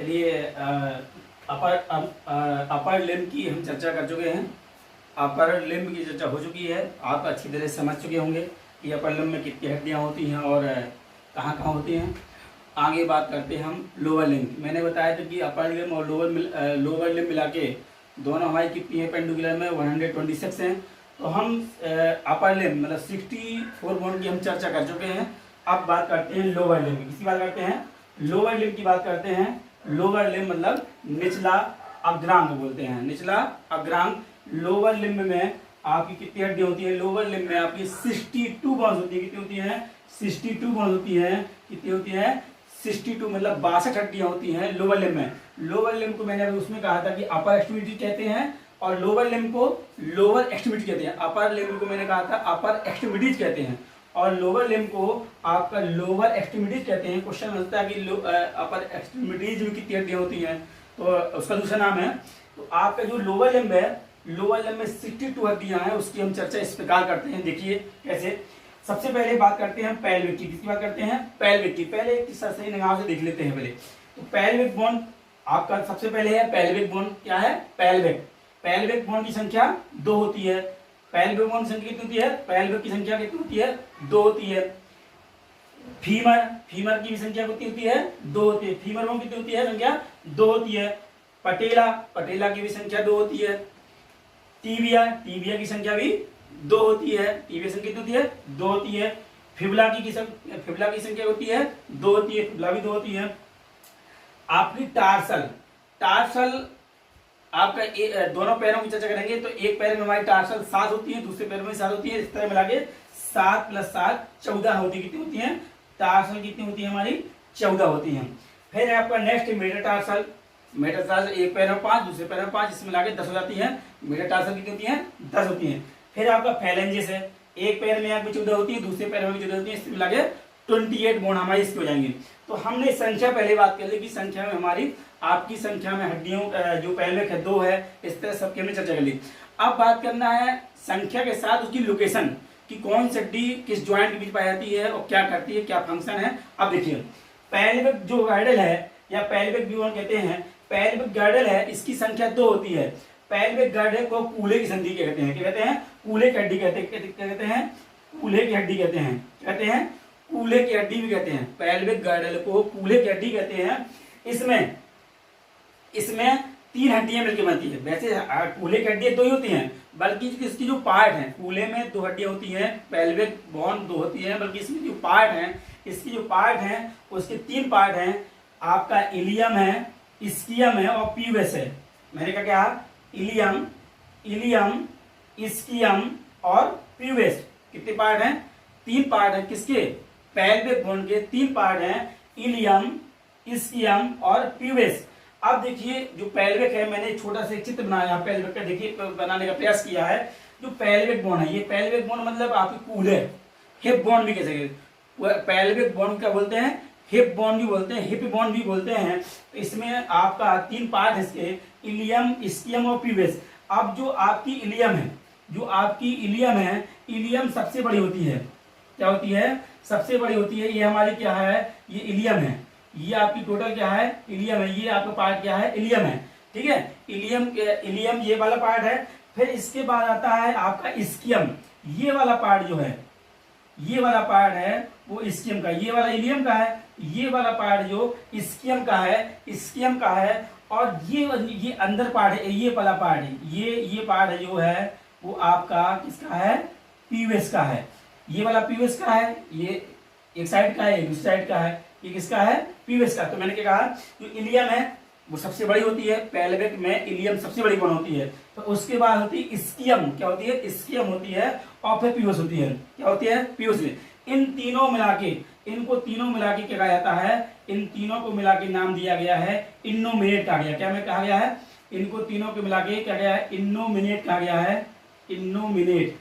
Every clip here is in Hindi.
चलिए अपर लिम्ब की हम चर्चा कर चुके हैं। अपर लिम्ब की चर्चा हो चुकी है, आप अच्छी तरह से समझ चुके होंगे कि अपर लिम्ब में कितनी हड्डियां होती हैं और कहाँ कहाँ होती हैं। आगे बात करते हैं हम लोअर लिम्ब। मैंने बताया था कि अपर लिम्ब और लोअर लिम्ब मिला के दोनों हमारी कितनी है पेंडुकुलर में 126 हैं। तो हम अपर लिम्ब मतलब 64 बोन की हम चर्चा कर चुके हैं। अब बात करते हैं लोअर लिम्ब की। किसकी बात करते हैं? लोअर लिम्ब की बात करते हैं। लोअर लिम्ब मतलब निचला अग्रांग बोलते हैं, निचला अग्रांग। लोअर लिम्ब में आपकी कितनी हड्डी होती है? लोअर लिम्ब में आपकी 62 बोन्स होती है। कितनी होती है? 62 बोन्स होती है। कितनी होती है? 62 मतलब 62 हड्डियां होती हैं लोअर लिम्ब में। लोअर लिम्ब को मैंने उसमें कहा था कि अपर एक्सट्रीमिटी कहते हैं और लोअर लिम्ब को लोअर एक्सट्रीमिटी कहते हैं। अपर लिम्ब को मैंने कहा था अपर एक्सट्रीमिटीज कहते हैं और लोअर लिम्ब को आपका लोअर एक्सट्रीमिटीज कहते हैं। क्वेश्चन मिलता है कि अपर एक्सट्रीमिटीज में कितनी हड्डियां होती हैं, तो उसका दूसरा नाम है। तो आपका जो लोअर लिम्ब है, लोअर लिम्ब में 62 हड्डियां हैं, उसकी हम चर्चा इस प्रकार करते हैं। देखिए कैसे। सबसे पहले बात करते हैं पेल्विक की। किसकी बात करते हैं? पेल्विक की। पहले एक सही निगाह से देख लेते हैं पहले। तो पेल्विक बोन आपका सबसे पहले है पेल्विक बोन। क्या है? पेल्विक। पेल्विक बोन की संख्या 2 होती है। पेल्विक बोन की संख्या कितनी होती है? पेल्विक की संख्या कितनी होती है? 2 होती है। फीमर की भी संख्या कितनी होती है? 2 होती है। फीमर बोन कितनी होती है? संख्या 2 होती है। पटेला की भी संख्या 2 होती है। टीबिया की संख्या भी 2 होती है। टीबिया संख्या कितनी होती है? 2 होती है। फिबुला की संख्या होती है 2 होती है। फिबुला भी 2 होती है। आपकी टार्सल आपका दोनों पैरों की चर्चा करेंगे तो एक पैर में हमारी टार्सल 7 होती है, दूसरे पैर में 7 होती है। इस तरह मिला के 7 + 7 14 होती है। कितनी होती है? टार्सल कितनी होती है हमारी? 14 होती है। फिर आपका नेक्स्ट मेटाटार्सल। मेटाटार्सल एक पैर में 5, दूसरे पैर में 5, इसमें मिला के 10 हो जाती है। मेटाटार्सल कितनी होती है? 10 होती है। फिर आपका फैलेंजेस है, एक पैर में आपकी 14 होती है, दूसरे पैर में भी 14 होती है, इसमें मिला के 28 बोन हमारी इसके हो जाएंगे। तो हमने संख्या पहले बात कर ली कि संख्या में हमारी आपकी संख्या में हड्डियों जो पेल्विक है 2 है। इस तरह सबके हमने चर्चा कर ली। अब बात करना है संख्या के साथ उसकी लोकेशन कि कौन सी हड्डी किस ज्वाइंट के बीच पाई जाती है और क्या करती है, क्या फंक्शन है। अब देखिए पेल्विक जो गर्डल है या पेल्विक बोन कहते हैं, पेल्विक गर्डल है, इसकी संख्या 2 होती है। पेल्विक गर्डल को कूल्हे की संधि कहते हैं। क्या कहते हैं? कूल्हे की हड्डी कहते हैं। कूल्हे की हड्डी कहते हैं। कहते हैं कूल्हे की हड्डी भी कहते हैं। पेल्विक गर्डल को कूल्हे की हड्डी कहते हैं। इसमें 3 हड्डियां मिलकर बनती है। वैसे कूल्हे की हड्डियां 2 ही होती हैं, बल्कि इसकी जो पार्ट है, कूल्हे में 2 हड्डियां होती हैं, पेल्विक बोन 2 होती है, बल्कि इसमें जो पार्ट है, इसकी जो पार्ट है उसके 3 पार्ट हैं। आपका इलियम है, इस्कियम है और प्यूबस है। मैंने कहा क्या? इलियम, इस्कियम और प्यूबस। कितने पार्ट हैं? 3 पार्ट हैं। किसके? पेल्विक बोन के 3 पार्ट हैं, इलियम, इस्कियम और प्यूबस। अब देखिए जो पेल्विक है, मैंने छोटा सा एक चित्र बनाया पेल्विक का, देखिए बनाने का प्रयास किया है। जो पेल्विक बोन है, ये पेल्विक बोन मतलब आपकी कूल्हे, हिप बोन भी कह सकते। पेल्विक बोन क्या बोलते हैं? हिप बोन भी बोलते हैं, हिप बोन भी बोलते हैं। तो इसमें आपका 3 पार्ट है इसके, इलियम, इस्कियम और प्यूबस। अब जो आपकी इलियम है, इलियम सबसे बड़ी होती है। क्या होती है? सबसे बड़ी होती है। ये हमारी क्या है? ये इलियम है। ये आपकी टोटल क्या है? इलियम है। ये आपका पार्ट क्या है? इलियम है। ठीक है, इलियम ये वाला पार्ट है। फिर इसके बाद आता है आपका इस्कियम। ये वाला पार्ट जो है, ये वाला पार्ट है वो इस्कियम का। ये वाला इलियम का है, ये वाला पार्ट जो इस्कियम का है। और ये अंदर पार्ट है, ये वाला पार्ट है, ये पार्ट है जो है वो आपका किसका है? प्यूबस का है। ये वाला प्यूबस का है, ये एक साइड का है, दूसरी साइड का है। ये किसका है? प्यूबस का। तो मैंने क्या कहा? जो इलियम है वो सबसे बड़ी होती है। पेल्विक में इलियम सबसे बड़ी बोन होती है। तो उसके बाद होती है इस्कियम। क्या होती है? इस्कियम होती है। और फिर प्यूबस होती है। क्या होती है? प्यूबस। इनको तीनों मिला के क्या कहा जाता है? इन तीनों को मिला के नाम दिया गया है इन्नोमिनेट कहा गया। क्या में कहा गया है? इनको तीनों को मिला के क्या गया है? इन्नोमिनेट कहा गया है। इन्नोमिनेट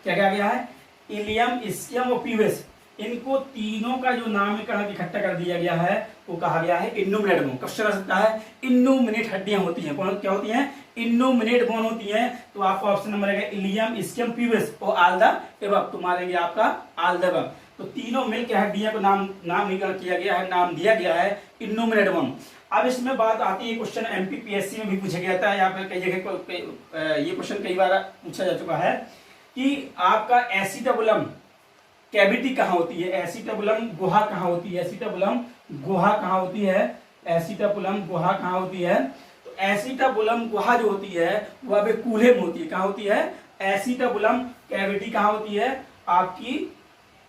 क्या कहा गया है? इलियम, इस्कियम और प्यूबस, इनको तीनों का जो नामकरण इकट्ठा कर दिया गया है वो कहा गया है इन्नोमिनेट बोन। क्वेश्चन आ सकता है इन्नोमिनेट हड्डियां होती हैं, कौन क्या होती हैं? इन्नोमिनेट बोन होती हैं। तो आपका ऑप्शन नंबर है इलियम, इस्कियम, प्यूबस और ऑल द अबव। तो मारेंगे आपका ऑल द अबव। तो तीनों मिलकर हड्डियां को नाम किया गया है, नाम दिया गया है इन्यूमरेट वन। अब इसमें बात आती है, क्वेश्चन एमपीपीएससी में भी पूछा गया था, यहाँ पर कई जगह ये क्वेश्चन कई बार पूछा जा चुका है कि आपका एसिटाबुलम कैविटी कहाँ होती है, एसिटाबुलम गुहा कहाँ होती है, एसिटाबुलम गुहा कहाँ होती है, एसिटाबुलम गुहा कहाँ होती है। तो एसिटाबुलम गुहा जो होती है वह अब कूल्हे में होती है, कहाँ होती है, एसिटाबुलम कैविटी कहाँ होती है, आपकी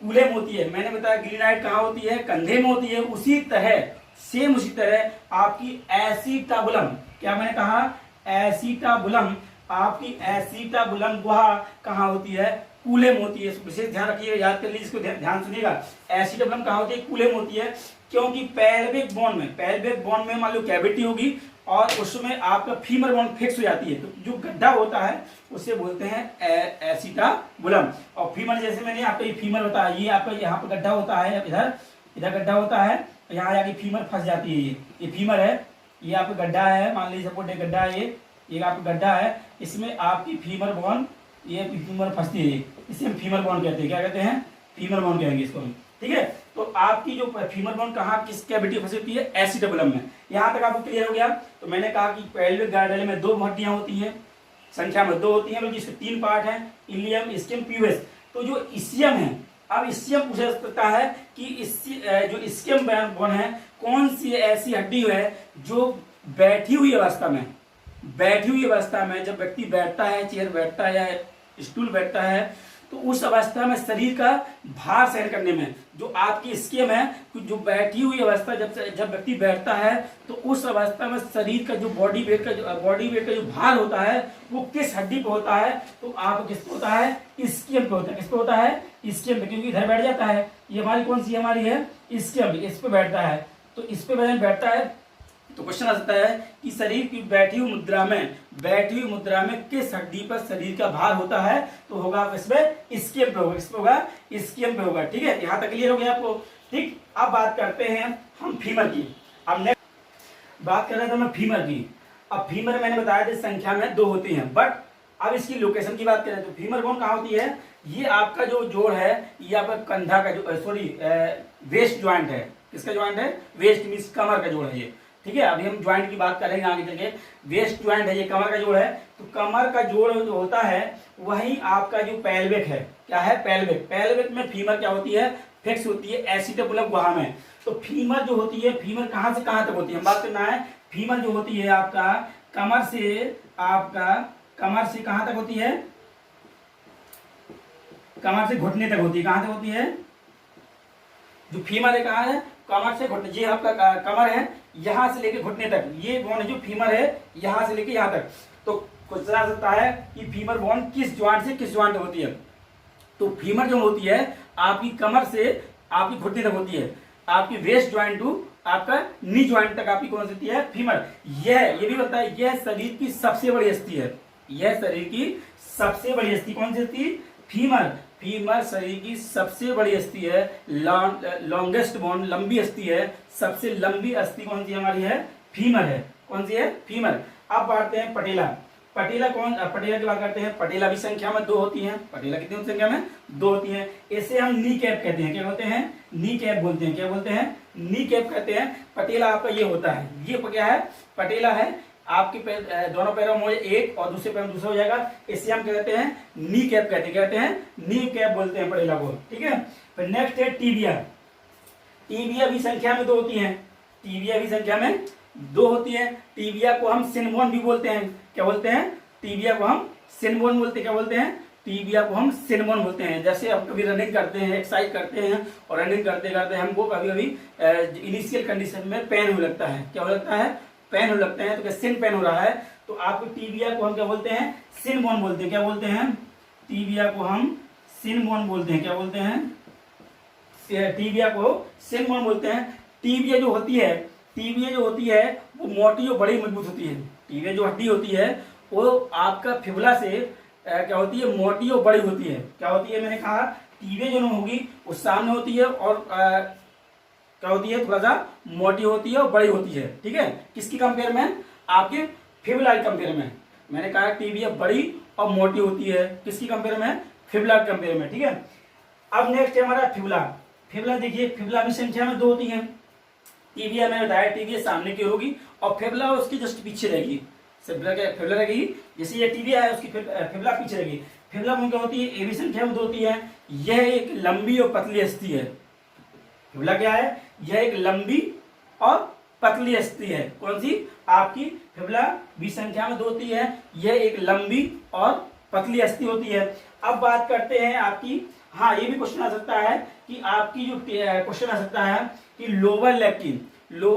कूल्हे में होती है। मैंने बताया ग्लिनाइड कहाँ होती है, कंधे में होती है। उसी तरह सेम उसी तरह आपकी एसिटाबुलम, क्या मैंने कहा, एसिटाबुलम, आपकी एसिटाबुलम गुहा कहाँ होती है, कूल्हे में होती है। विशेष ध्यान रखिएगा, याद कर लीजिए, इसको ध्यान सुनिएगा। एसिटाबुलम कहाँ होती है, कूल्हे में होती है, क्योंकि पेल्विक बोन में मान लो कैविटी होगी और उसमें आपका फीमर बोन फिक्स हो जाती है, तो जो गड्ढा होता है उसे बोलते हैं एसिटाबुलम। और फीमर, जैसे मैंने आपको ये फीमर होता है, ये आपका यहाँ पे गड्ढा होता है, इधर गड्ढा होता है, यहाँ जाके फीमर फंस जाती है। ये फीमर है, ये आपका गड्ढा है, मान लीजिए सपोर्ट एक गड्ढा है, ये आपका गड्ढा है, इसमें आपकी फीमर बोन, ये फीमर फंसती है, इसे हम फीमर बोन कहते हैं। क्या कहते हैं, फीमर बोन कहेंगे इसको हम, ठीक है। तो आपकी जो फीमर बोन कहाँ किस कैविटी फंसी होती है, एसिटाबुलम में। यहाँ तक आपको क्लियर हो गया। तो मैंने कहा कि पेल्विक गार्डल में 2 हड्डियां होती हैं, संख्या में 2 होती हैं, बल्कि इसके 3 पार्ट हैं, इलियम, इस्कियम, प्यूबिस। तो जो इसियम है, अब इसियम पूछा सकता है कि जो इस्कियम बोन है, कौन सी ऐसी हड्डी है जो बैठी हुई अवस्था में, जब व्यक्ति बैठता है, चेयर बैठता है या स्टूल बैठता है, तो उस अवस्था में शरीर का भार सहन करने में जो आपकी इस्कियम है, जो बैठी हुई अवस्था, जब व्यक्ति बैठता है तो उस अवस्था में शरीर का जो बॉडी वेट का जो भार होता है वो किस हड्डी पे होता है, तो आप किस पे होता है, इस्कियम पे होता है। किस पे होता है, इस्कियम पे, क्योंकि इधर बैठ जाता है। ये हमारी कौन सी हमारी है, इस्कियम, इस पे बैठता है। तो इस पे बैठता है, तो क्वेश्चन आ सकता है कि शरीर की बैठी हुई मुद्रा में किस हड्डी पर शरीर का भार होता है, तो होगा इसमें इस्कियम पे होगा, इसमें होगा इस्कियम पे होगा, ठीक है। यहाँ तक क्लियर हो गया आपको, ठीक। अब बात करते हैं हम फीमर की। अब नेक्स्ट बात कर रहे थे मैं फीमर की। अब फीमर मैंने बताया था संख्या में 2 होती हैं, बट अब इसकी लोकेशन की बात करें तो फीमर बोन कहाँ होती है, ये आपका जो जोड़ है, ये आपका कंधा का वेस्ट ज्वाइंट है। किसका ज्वाइंट है, वेस्ट मीन्स कमर का जोड़ है ये, ठीक है। अभी हम ज्वाइंट की बात करेंगे आगे चल के। वेस्ट ज्वाइंट है, ये कमर का जोड़ है। तो कमर का जोड़ जो होता है वही आपका जो पेल्विक है, क्या है, पेल्विक में फीमर क्या होती है, फिक्स होती है एसिटाबुलम गुहा में। तो फीमर जो होती है, फीमर कहाँ से कहाँ तक होती है, हम बात करना है। फीमर जो होती है आपका कमर से कहाँ तक होती है, कमर से घुटने तक होती है। कहाँ तक होती है, जो फीमर है कहाँ है, कमर से घुटने, ये आपका कमर है, यहां से लेके घुटने तक, ये बोन है जो फीमर है, यहां से लेके यहां तक। तो क्वेश्चन आ सकता है कि फीमर बोन किस ज्वाइंट से किस ज्वाइंट होती है। तो फीमर जो होती है आपकी कमर से आपकी घुटने तक होती है, आपकी वेस्ट ज्वाइंट टू आपका नी ज्वाइंट तक आपकी कौन सी होती है, फीमर। ये भी बताया, यह शरीर की सबसे बड़ी अस्थि है, यह शरीर की सबसे बड़ी अस्थि कौन सी अस्थि, फीमर शरीर की सबसे बड़ी अस्थि है, लॉन्गेस्ट बोन, लंबी अस्थि है। सबसे लंबी अस्थि कौन सी हमारी है, फीमर है। कौन सी है, फीमर। अब बांटते हैं पटेला। पटेला की बात करते हैं। पटेला भी संख्या में 2 होती है। पटेला कितनी संख्या में 2 होती है। इसे हम नी कैप कहते हैं। क्या बोलते हैं, नी कैप बोलते हैं। क्या बोलते हैं, नी कैप कहते हैं। पटेला आपका ये होता है, ये क्या है, पटेला है। आपके दोनों पैरों में एक और दूसरे पैर में दूसरा हो जाएगा, इसे हम कहते हैं नी कैप कहते हैं नी कैप बोलते हैं पटेला को, ठीक है। फिर नेक्स्ट है टीबिया। टीबिया भी संख्या में 2 होती है। टीबिया भी संख्या में 2 होती है। टीबिया को हम सिनबोन भी बोलते हैं। क्या बोलते हैं, टीबिया को हम सिनबोन बोलते हैं। क्या बोलते हैं, टीबिया को हम सिनबोन बोलते हैं। जैसे हम कभी रनिंग करते हैं, एक्सरसाइज करते हैं, और रनिंग करते करते हमको कभी कभी इनिशियल कंडीशन में पेन हो लगता है। क्या हो लगता है, पेन हो लगते हैं। तो क्या सिन पेन हो रहा है, तो आपको टीबिया को हम क्या बोलते हैं, सिनबोन बोलते हैं। क्या बोलते हैं, टीबिया को हम सिनबोन बोलते हैं। क्या बोलते हैं, टीबिया को सिनबोन बोलते हैं। टीबिया जो होती है वो मोटी और बड़ी मजबूत होती है। टीबिया जो हड्डी होती है वो आपका फिबुला से क्या होती है, मोटी और बड़ी होती है। क्या होती है, मैंने कहा टीबिया जो होगी वो सामने होती है और क्या होती है, थोड़ा सा मोटी होती है और बड़ी होती है, ठीक है। किसकी कंपेयर में, आपके फिबुला के कंपेयर में। मैंने कहा टीबिया बड़ी और मोटी होती है, किसकी कंपेयर में, फिबुला के कंपेयर में, ठीक है। अब नेक्स्ट है हमारा फिबुला। फिबुला देखिए, फिबुला भी संख्या में 2 होती है। टीबिया मैंने बताया, टीबिया सामने की होगी और फिबुला उसकी जस्ट पीछे रहेगी। फिबुला रहेगी, जैसे ये टीबिया है उसकी फिबुला पीछे रहेगी। फिबुला में क्या होती है, ये भी संख्या में 2 होती है। यह एक लंबी और पतली अस्थि है। फिबुला क्या है, यह एक लंबी और पतली अस्थि है। कौन सी, आपकी फिबुला भी संख्या में 2 होती है। यह एक लंबी और पतली अस्थि होती है। अब बात करते हैं आपकी, हाँ ये भी क्वेश्चन आ सकता है कि आपकी जो क्वेश्चन आ सकता है कि लोअर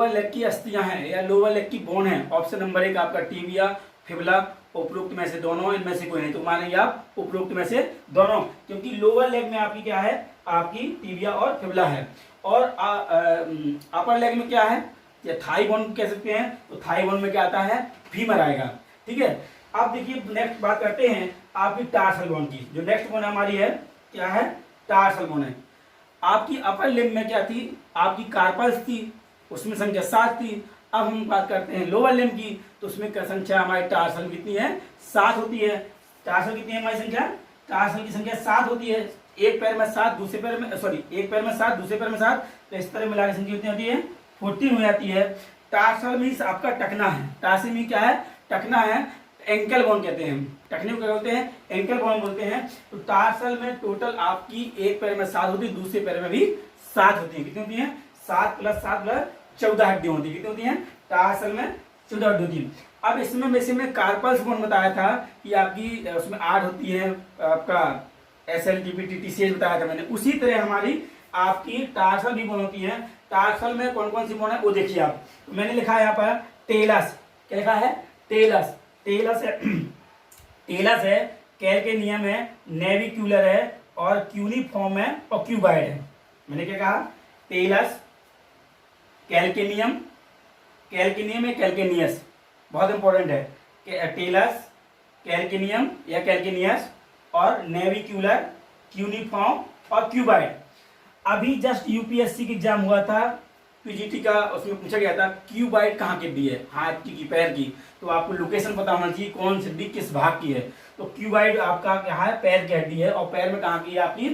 लेग की अस्थियां हैं या लोअर लेग की बोन है। ऑप्शन नंबर 1 आपका टीबिया, फिबुला, उपरोक्त में से दोनों, इनमें से कोई नहीं। तो मानेंगे आप उपरोक्त में से दोनों, क्योंकि लोअर लेग में आपकी क्या है, आपकी टीबिया और फिबुला है। और अपर लेग में क्या है, या थाई बोन कह सकते हैं। तो थाई बोन में क्या आता है, फीमर आएगा। ठीक है, अब देखिए नेक्स्ट बात करते हैं आपकी टार्सल बोन की। जो नेक्स्ट बोन हमारी है, क्या है, टार्सल बोन है। आपकी अपर लिम्ब में क्या थी, आपकी कार्पल्स थी, उसमें संख्या 7 थी। अब हम बात करते हैं लोअर लिम्ब की, तो उसमें संख्या हमारी टार्सल कितनी है, 7 होती है। टार्सल कितनी है हमारी संख्या, टार्सल की संख्या 7 होती है। एक पैर में 7, दूसरे पैर में एक पैर में 7, दूसरे पैर में 7, तो इस तरह मिला के संख्या कितनी होती है, 14 हो जाती है। टार्सल मीन्स आपका टकना है। टार्सल मीन क्या है, टकना है। एंकल बोन कहते हैं, टखने को क्या बोलते हैं, एंकल बोन बोलते हैं। तो टार्सल में टोटल आपकी एक पैर में 7 होती है, दूसरे पैर में भी 7 होती है। कितनी होती है, 7 + 7 + 14 हड्डियां होती है। कितनी होती है, टार्सल में 14 हड्डी होती है। अब इसमें वैसे में कार्पल्स बोन बताया था कि आपकी उसमें 8 होती है, आपका SLTP TCH बताया था मैंने। उसी तरह हमारी आपकी टार्सल भी बोन होती है। टार्सल में कौन कौन सी बोन है वो देखिए आप। तो मैंने लिखा है यहाँ पर टेलस, क्या लिखा है, टेलस। टेलस है, टेलस है, कैल्केनियम है, नेविक्यूलर है और क्यूनिफॉर्म है और क्यूबाइड है। मैंने क्या कहा, टेलस, कैल्केनियम, कैल्केनियम है, कैल्केनियस, बहुत इंपॉर्टेंट है। टेलस, कैल्केनियम या कैल्केनियस और नेविक्यूलर, क्यूनिफॉर्म और क्यूबाइड। अभी जस्ट यूपीएससी की एग्जाम हुआ था, पीजीटी का, उसमें पूछा गया था क्यूबाइड कहाँ की हड्डी है, हाथ की पैर की। तो आपको लोकेशन पता होना चाहिए कौन सी हड्डी किस भाग की है। तो क्यूबाइड आपका क्या है, पैर की हड्डी है। और पैर में कहाँ की है, आपकी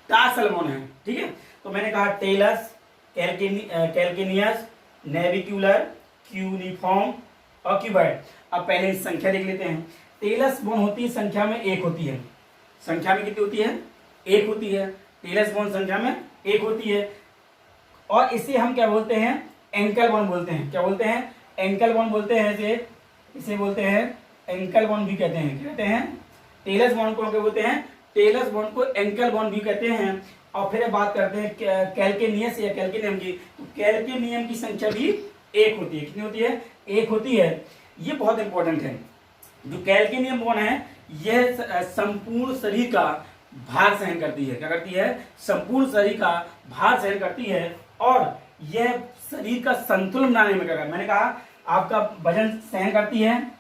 टार्सल बोन है। ठीक है, तो मैंने कहा टेलस, कैल्केनियस, नेविक्यूलर, क्यूनिफॉर्म और क्यूबाइड। अब पहले संख्या देख लेते हैं। टेलस बोन होती है संख्या में 1 होती है। संख्या में कितनी होती है, 1 होती है। टेलस बोन संख्या में 1 होती है। और इसे हम क्या बोलते हैं, एंकल बोन बोलते हैं। क्या बोलते हैं, एंकल बोन बोलते हैं। इसे बोलते हैं एंकल बोन भी कहते हैं। कहते हैं टेलस बोन को क्या बोलते हैं, टेलस बोन को एंकल बोन भी कहते हैं। और फिर बात करते हैं कैल्केनियस या कैल्केनियम की। तो कैल्केनियम की संख्या भी 1 होती है। कितनी होती है, 1 होती है। ये बहुत इंपॉर्टेंट है। जो कैल्केनियम बोन है, यह संपूर्ण शरीर का भार सहन करती है। क्या करती है, संपूर्ण शरीर का भार सहन करती है। और यह शरीर का संतुलन बनाने में क्या करती है, मैंने कहा आपका वजन सहन करती है,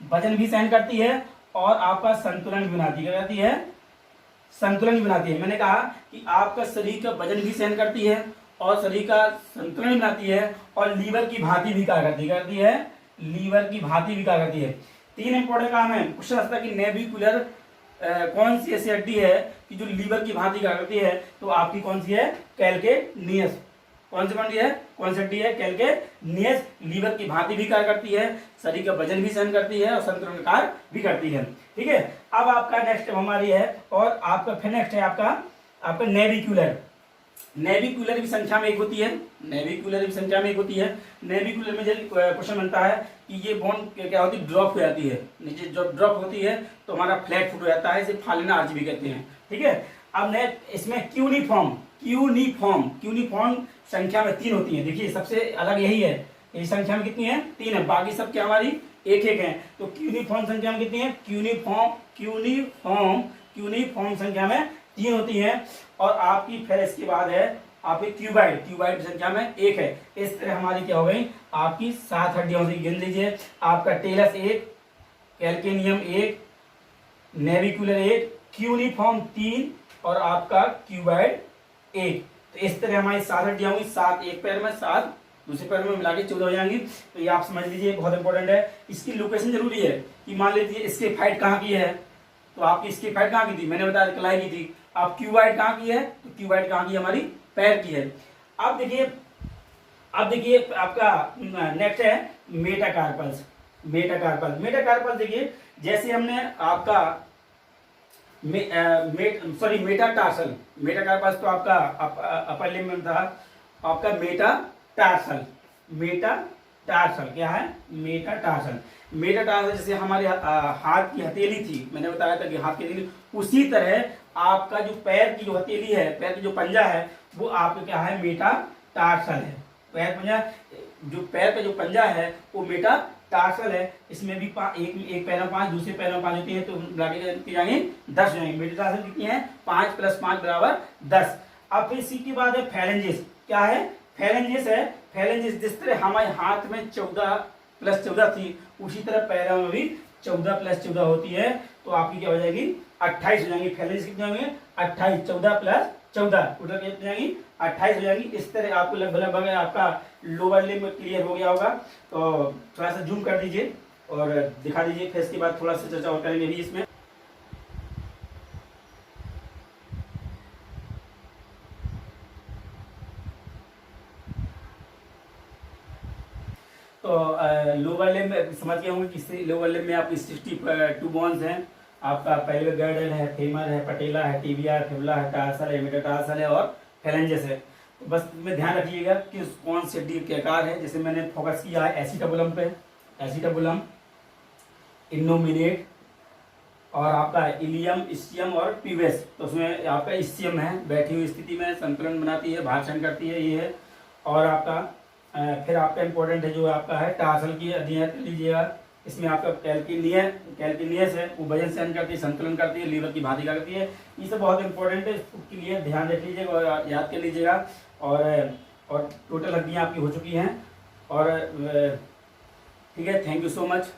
वजन भी सहन करती है और आपका संतुलन भी बनाती है। क्या करती है, संतुलन भी बनाती है। मैंने कहा कि आपका शरीर का वजन भी सहन करती है और शरीर का संतुलन भी बनाती है और लीवर की भांति भी कार्य करती है। करती है, लीवर की भांति भी कार्य करती है। 3 इंपॉर्टेंट काम है। क्वेश्चन आता है कि नेविक्यूलर कौन सी ऐसी हड्डी है कि जो लीवर की भांति कार्य करती है। तो आपकी कौन सी है, कैल्केनियस। कौन सी हड्डी है, कौन सी हड्डी है, कैल्केनियस। लीवर की भांति भी कार्य करती है, शरीर का वजन भी सहन करती है और संतुलन कार्य भी करती है। ठीक है, अब आपका नेक्स्ट हमारी है और आपका फिर नेक्स्ट है आपका नेविक्यूलर। नेविक्यूलर की संख्या में 1 होती है। नेविक्यूलर की संख्या में 1 होती है। नेविक्यूलर में जब क्वेश्चन बनता है कि ये बोन क्या होती है, ड्रॉप हो जाती है नीचे। जब ड्रॉप होती है तो हमारा फ्लैट फुट हो जाता है, इसे फालिना आर्च भी कहते हैं। ठीक है, अब इसमें क्यूनिफॉर्म संख्या में 3 होती है। देखिए सबसे अलग यही है, इस संख्या में कितनी है, 3 है। बाकी सब क्या हमारी 1-1 है। तो क्यूनिफॉर्म संख्या में कितनी है, क्यूनिफॉर्म संख्या में 3 होती है। और आपकी फिर इसके बाद है आपकी क्यूबाइड संख्या में 1 है। इस तरह हमारी क्या हो गई, आपकी 7 हड्डियां हो गई। गिन लीजिए, आपका टेलस 1, कैल्केनियम 1, नेविक्यूलर 1, क्यूनिफॉर्म 3 और आपका क्यूबाइड 1। तो इस तरह हमारी 7 हड्डियां होंगी। 7 एक पैर में, 7 दूसरे पैर में, मिला के 14 हो जाएंगी। तो ये आप समझ लीजिए, बहुत इंपॉर्टेंट है। इसकी लोकेशन जरूरी है कि मान लीजिए इसके फाइट कहाँ की है, तो आपकी स्किप हाइट कहाँ की थी, मैंने बताया कलाई की थी। अब क्यूबाइड कहाँ की है, तो क्यूबाइड कहाँ की, हमारी पैर की है। अब देखिए आपका नेक्स्ट है मेटाकार्पल्स। मेटाकार्पल देखिए, जैसे हमने आपका मेटाटार्सल, मेटाकार्पल्स तो आपका अपर लिम्ब में था, आपका मेटाटार्सल क्या है, मेटाटार्सल जैसे हमारे हाथ की हथेली थी, मैंने बताया था कि हाथ की हथेली, उसी तरह आपका जो पैर की जो हथेली है, पैर की जो पंजा है, वो आपका क्या है, मेटाटार्सल है। पैर का जो पंजा है वो मेटाटार्सल है। इसमें भी एक पैर में 5, दूसरे पैर में 5 होती है, तो कितनी जाएंगे, 10 हो जाएंगे। मेटाटार्सल कितनी है, 5 + 5 = 10। अब फिर इसी के बाद है फैलेंजेस। क्या है, फैलेंजेस है। फैलेंजेस जिस तरह हमारे हाथ में 14 + 14 थी, उसी तरह पैरों में भी 14 + 14 होती है, तो आपकी क्या हो जाएगी, 28 हो जाएंगी। फैलेंजेस कितने होंगे, 28, 14 + 14 टोटल कितनी हो जाएंगी, 28 हो जाएगी। इस तरह आपको लगभग आपका लोअर लिम्ब क्लियर हो गया होगा। तो थोड़ा सा जूम कर दीजिए और दिखा दीजिए, फिर इसके बाद थोड़ा सा चर्चा और करेंगे भी इसमें। तो लोअर लिम्ब समझ गए होंगे कि लोअर लिम्ब में आपकी 62 बोन्स हैं। आपका पेल्विक गर्डल है, फेमर है, पटेला है, टिबिया है, फिबुला है, टार्सल है, मेटाटार्सल है और फैलेंजेस है। तो बस में ध्यान रखिएगा कि कौन से हड्डी के आकार है। जैसे मैंने फोकस किया है एसिटाबुलम पे, एसिटाबुलम, इनोमिनेट और आपका इलियम, इस्टियम और प्यूबस। तो उसमें आपका इस्टियम है, बैठी हुई स्थिति में संतुलन बनाती है, भाषण करती है, ये है। और आपका फिर आपका इंपॉर्टेंट है जो आपका है टार्सल की अध्ययन कर लीजिएगा। इसमें आपका कैल्किनियस है, वो वजन सहन करती है, संतुलन करती है, लीवर की भातिका करती है। ये सब बहुत इंपॉर्टेंट है, इसके लिए ध्यान रख लीजिएगा और याद कर लीजिएगा। और टोटल हड्डियाँ आपकी हो चुकी हैं। और ठीक है, थैंक यू सो मच।